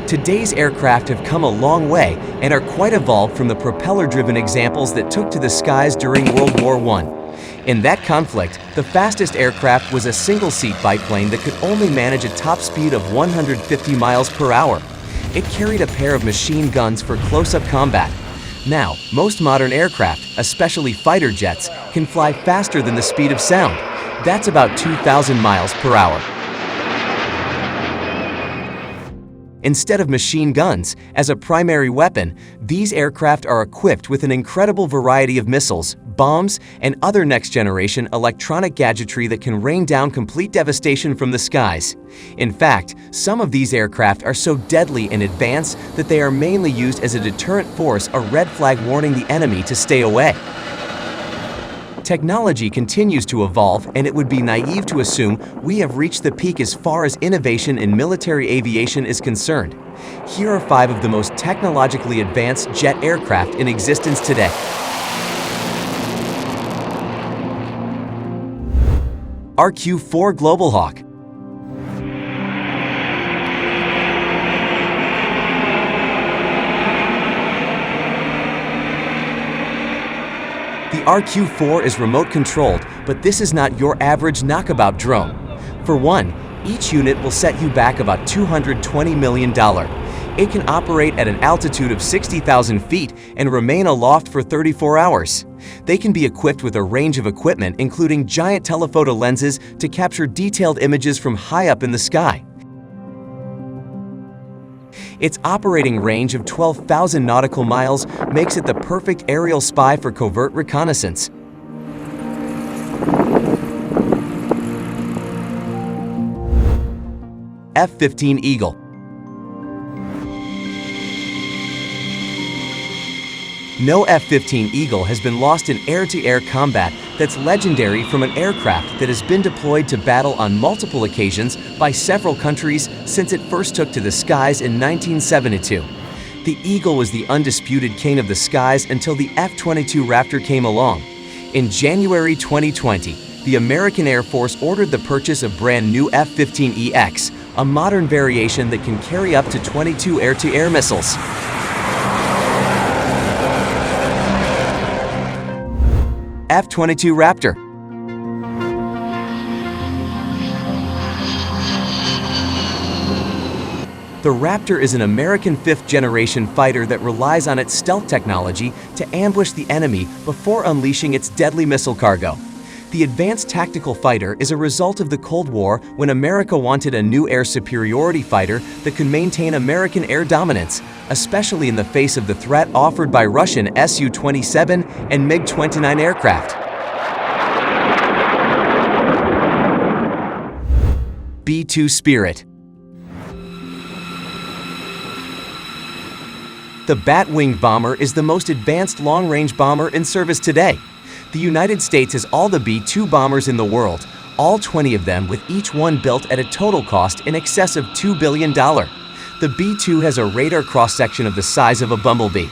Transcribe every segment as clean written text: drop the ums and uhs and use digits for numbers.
Today's aircraft have come a long way and are quite evolved from the propeller-driven examples that took to the skies during World War I. In that conflict, the fastest aircraft was a single-seat biplane that could only manage a top speed of 150 miles per hour. It carried a pair of machine guns for close-up combat. Now, most modern aircraft, especially fighter jets, can fly faster than the speed of sound. That's about 2,000 miles per hour. Instead of machine guns as a primary weapon, these aircraft are equipped with an incredible variety of missiles, bombs, and other next-generation electronic gadgetry that can rain down complete devastation from the skies. In fact, some of these aircraft are so deadly and advanced that they are mainly used as a deterrent force, a red flag warning the enemy to stay away. Technology continues to evolve, and it would be naive to assume we have reached the peak as far as innovation in military aviation is concerned. Here are 5 of the most technologically advanced jet aircraft in existence today. RQ-4 Global Hawk. The RQ-4 is remote-controlled, but this is not your average knockabout drone. For one, each unit will set you back about $220 million. It can operate at an altitude of 60,000 feet and remain aloft for 34 hours. They can be equipped with a range of equipment, including giant telephoto lenses to capture detailed images from high up in the sky. Its operating range of 12,000 nautical miles makes it the perfect aerial spy for covert reconnaissance. F-15 Eagle. No F-15 Eagle has been lost in air-to-air combat that's legendary from an aircraft that has been deployed to battle on multiple occasions by several countries since it first took to the skies in 1972. The Eagle was the undisputed king of the skies until the F-22 Raptor came along. In January 2020, the American Air Force ordered the purchase of brand new F-15EX, a modern variation that can carry up to 22 air-to-air missiles. F-22 Raptor. The Raptor is an American 5th-generation fighter that relies on its stealth technology to ambush the enemy before unleashing its deadly missile cargo. The advanced tactical fighter is a result of the Cold War, when America wanted a new air superiority fighter that could maintain American air dominance, especially in the face of the threat offered by Russian Su-27 and MiG-29 aircraft. B-2 Spirit. The Bat-winged bomber is the most advanced long-range bomber in service today. The United States has all the B-2 bombers in the world, all 20 of them, with each one built at a total cost in excess of $2 billion. The B-2 has a radar cross-section of the size of a bumblebee.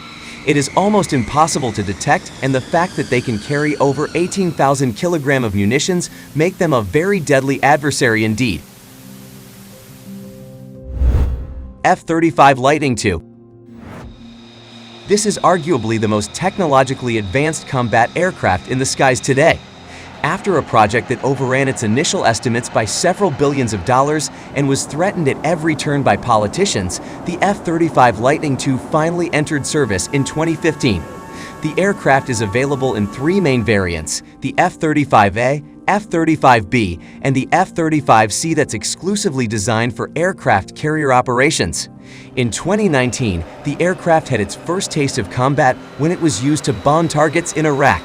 It is almost impossible to detect, and the fact that they can carry over 18,000 kilograms of munitions make them a very deadly adversary indeed. F-35 Lightning II. This is arguably the most technologically advanced combat aircraft in the skies today. After a project that overran its initial estimates by several billions of dollars and was threatened at every turn by politicians, the F-35 Lightning II finally entered service in 2015. The aircraft is available in 3 main variants: the F-35A, F-35B, and the F-35C that's exclusively designed for aircraft carrier operations. In 2019, the aircraft had its first taste of combat when it was used to bomb targets in Iraq.